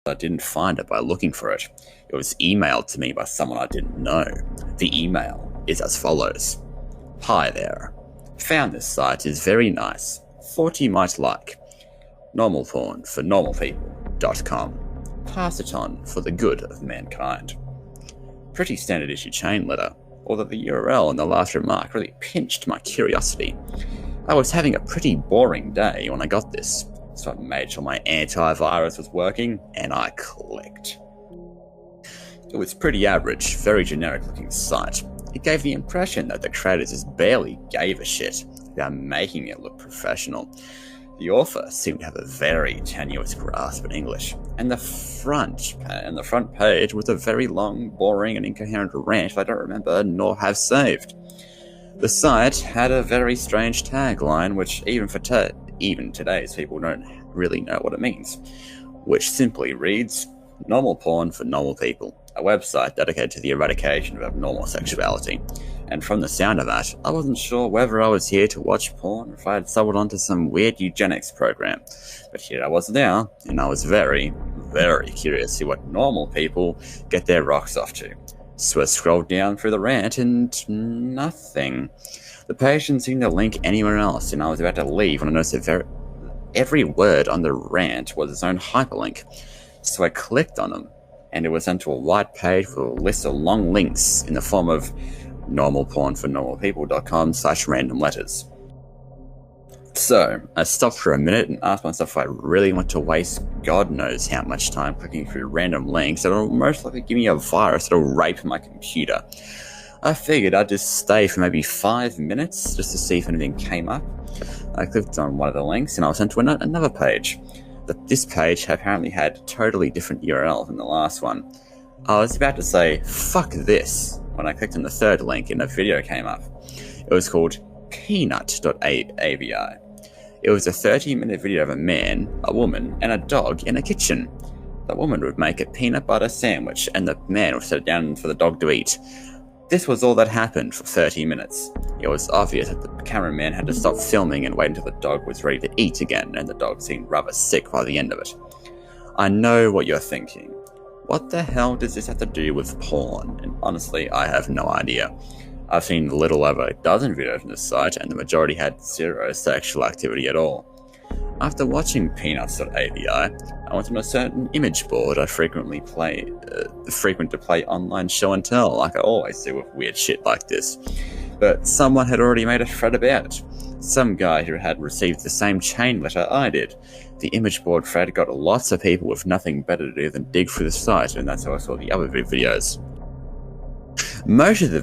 I didn't find it by looking for it. It was emailed to me by someone I didn't know. The email is as follows. Hi there. Found this site is very nice. Thought you might like. Normal porn for normalpeople.com. Pass it on for the good of mankind. Pretty standard issue chain letter, although the URL in the last remark really pinched my curiosity. I was having a pretty boring day when I got this, so I made sure my antivirus was working, and I clicked. It was pretty average, very generic looking site. It gave the impression that the creators just barely gave a shit about making it look professional. The author seemed to have a very tenuous grasp in English, and the front page was a very long, boring, and incoherent rant I don't remember nor have saved. The site had a very strange tagline, which even today's people don't really know what it means, which simply reads, Normal porn for normal people, a website dedicated to the eradication of abnormal sexuality. And from the sound of that, I wasn't sure whether I was here to watch porn or if I had stumbled onto some weird eugenics program. But here I was now, and I was very, very curious to see what normal people get their rocks off to. So I scrolled down through the rant and nothing. The page didn't seem to link anywhere else, and I was about to leave when I noticed that every word on the rant was its own hyperlink. So I clicked on them, and it was sent to a white page with a list of long links in the form of normalpornfornormalpeople.com/random letters. So, I stopped for a minute and asked myself if I really want to waste God knows how much time clicking through random links that will most likely give me a virus that will rape my computer. I figured I'd just stay for maybe 5 minutes just to see if anything came up. I clicked on one of the links and I was sent to another page. This page apparently had a totally different URL than the last one. I was about to say, fuck this, when I clicked on the third link and a video came up. It was called peanut.avi. It was a 30-minute video of a man, a woman, and a dog in a kitchen. The woman would make a peanut butter sandwich, and the man would set it down for the dog to eat. This was all that happened for 30 minutes. It was obvious that the cameraman had to stop filming and wait until the dog was ready to eat again, and the dog seemed rather sick by the end of it. I know what you're thinking. What the hell does this have to do with porn? And honestly, I have no idea. I've seen a little over a dozen videos on this site, and the majority had zero sexual activity at all. After watching Peanuts.avi, I went on a certain image board I frequent to play online show and tell, like I always do with weird shit like this. But someone had already made a thread about it. Some guy who had received the same chain letter I did. The image board thread got lots of people with nothing better to do than dig through the site, and that's how I saw the other videos. Most of the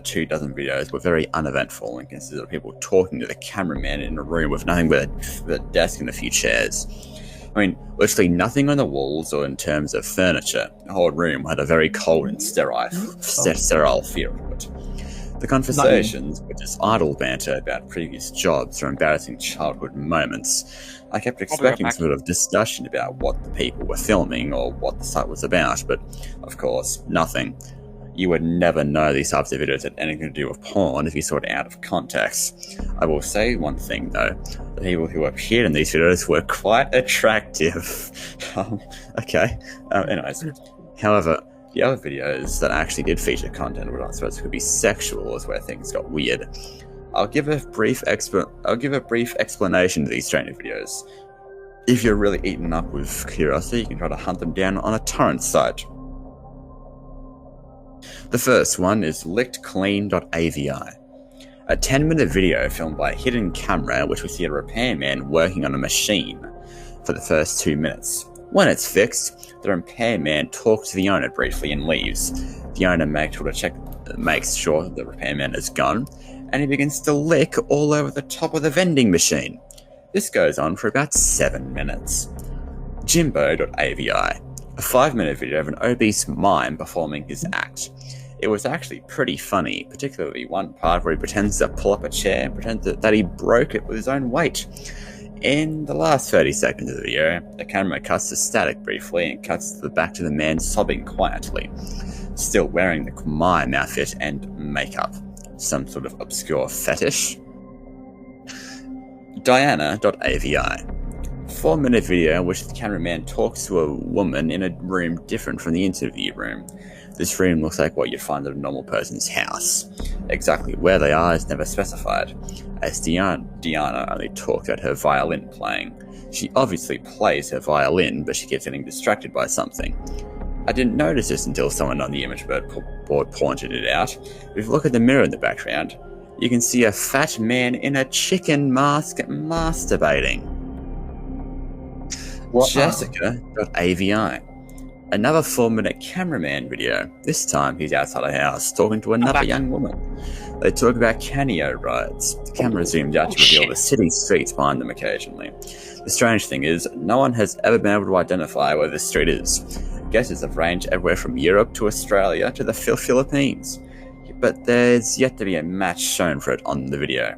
24 videos were very uneventful and consisted of people talking to the cameraman in a room with nothing but a desk and a few chairs. I mean, literally nothing on the walls or in terms of furniture. The whole room had a very cold and sterile feel to it. The conversations were just idle banter about previous jobs or embarrassing childhood moments. I kept expecting some sort of discussion about what the people were filming or what the site was about, but of course, nothing. You would never know these types of videos had anything to do with porn if you saw it out of context. I will say one thing though, the people who appeared in these videos were quite attractive. Anyways. However, the other videos that actually did feature content were not supposed to be sexual, is where things got weird. I'll give a brief explanation to these training videos. If you're really eaten up with curiosity, you can try to hunt them down on a torrent site. The first one is lickedclean.avi. A 10-minute video filmed by a hidden camera, which we see a repairman working on a machine for the first 2 minutes. When it's fixed, the repairman talks to the owner briefly and leaves. The owner makes sure the repairman is gone, and he begins to lick all over the top of the vending machine. This goes on for about 7 minutes. Jimbo.avi. A 5-minute video of an obese mime performing his act. It was actually pretty funny, particularly one part where he pretends to pull up a chair and pretends that he broke it with his own weight. In the last 30 seconds of the video, the camera cuts to static briefly and cuts back to the man sobbing quietly, still wearing the mime outfit and makeup. Some sort of obscure fetish. Diana.avi. 4-minute video in which the cameraman talks to a woman in a room different from the interview room. This room looks like what you'd find at a normal person's house. Exactly where they are is never specified, as Diana only talked about her violin playing. She obviously plays her violin, but she keeps getting distracted by something. I didn't notice this until someone on the image board pointed it out. If you look at the mirror in the background, you can see a fat man in a chicken mask masturbating. Wow. Jessica.avi. Another 4-minute cameraman video. This time he's outside a house talking to another young woman. They talk about Canio rides. The camera zoomed out to reveal the city streets behind them occasionally. The strange thing is, no one has ever been able to identify where this street is. Guesses have ranged everywhere from Europe to Australia to the Philippines. But there's yet to be a match shown for it on the video.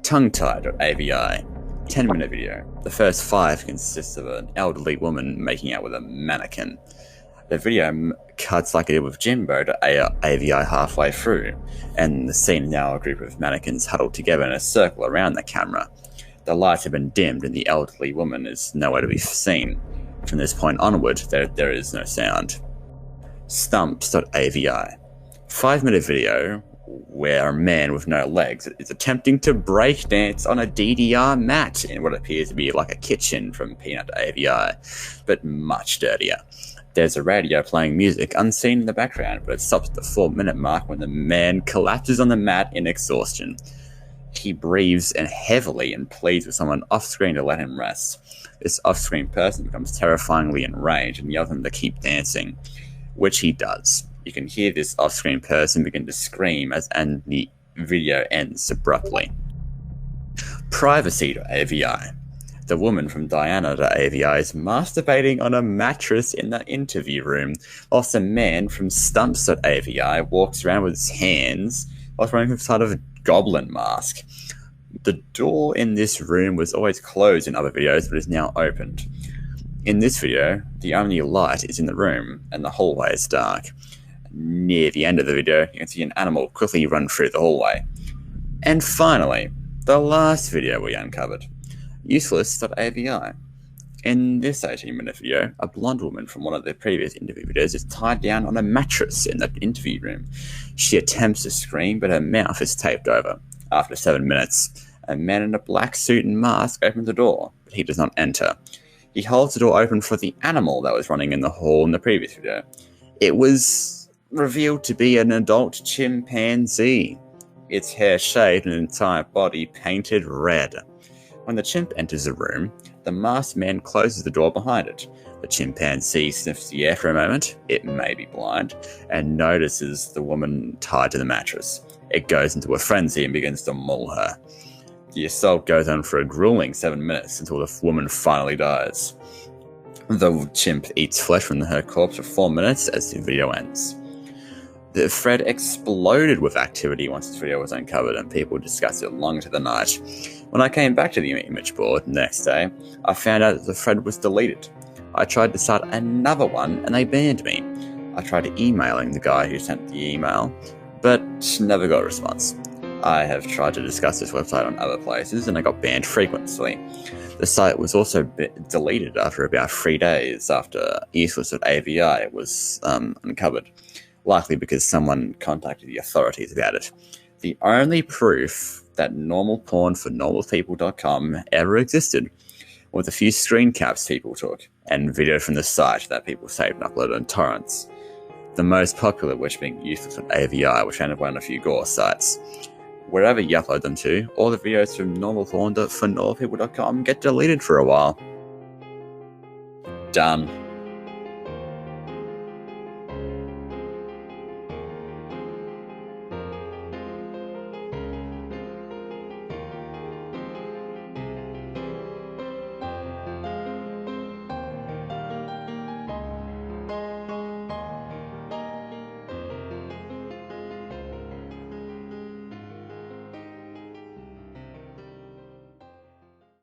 Tonguetie.avi. 10-minute video. The first 5 consists of an elderly woman making out with a mannequin. The video cuts like it did with Jimbo.avi halfway through, and the scene is now a group of mannequins huddled together in a circle around the camera. The lights have been dimmed and the elderly woman is nowhere to be seen. From this point onward, there is no sound. Stumps.avi. 5-minute video where a man with no legs is attempting to breakdance on a DDR mat in what appears to be like a kitchen from Peanut.avi, but much dirtier. There's a radio playing music unseen in the background, but it stops at the 4-minute mark when the man collapses on the mat in exhaustion. He breathes heavily and pleads with someone off-screen to let him rest. This off-screen person becomes terrifyingly enraged and yells at him to keep dancing, which he does. You can hear this off-screen person begin to scream and the video ends abruptly. Privacy.avi. The woman from Diana.avi is masturbating on a mattress in the interview room, whilst a man from Stumps.avi walks around with his hands whilst wearing some sort of goblin mask. The door in this room was always closed in other videos, but is now opened. In this video, the only light is in the room, and the hallway is dark. Near the end of the video, you can see an animal quickly run through the hallway. And finally, the last video we uncovered. Useless.avi. In this 18-minute video, a blonde woman from one of the previous interview videos is tied down on a mattress in the interview room. She attempts to scream, but her mouth is taped over. After 7 minutes, a man in a black suit and mask opens the door, but he does not enter. He holds the door open for the animal that was running in the hall in the previous video. It was revealed to be an adult chimpanzee. Its hair shaved and entire body painted red. When the chimp enters the room, the masked man closes the door behind it. The chimpanzee sniffs the air for a moment, it may be blind, and notices the woman tied to the mattress. It goes into a frenzy and begins to maul her. The assault goes on for a grueling 7 minutes until the woman finally dies. The chimp eats flesh from her corpse for 4 minutes as the video ends. The thread exploded with activity once this video was uncovered and people discussed it long into the night. When I came back to the image board the next day, I found out that the thread was deleted. I tried to start another one and they banned me. I tried emailing the guy who sent the email, but never got a response. I have tried to discuss this website on other places and I got banned frequently. The site was also deleted after about 3 days after Useless.avi was uncovered. Likely because someone contacted the authorities about it. The only proof that normalpornfornormalpeople.com ever existed was a few screen caps people took, and video from the site that people saved and uploaded on torrents. The most popular which being Useless.avi, which ended up on a few gore sites. Wherever you upload them to, all the videos from normalporn.fornormalpeople.com get deleted for a while. Done.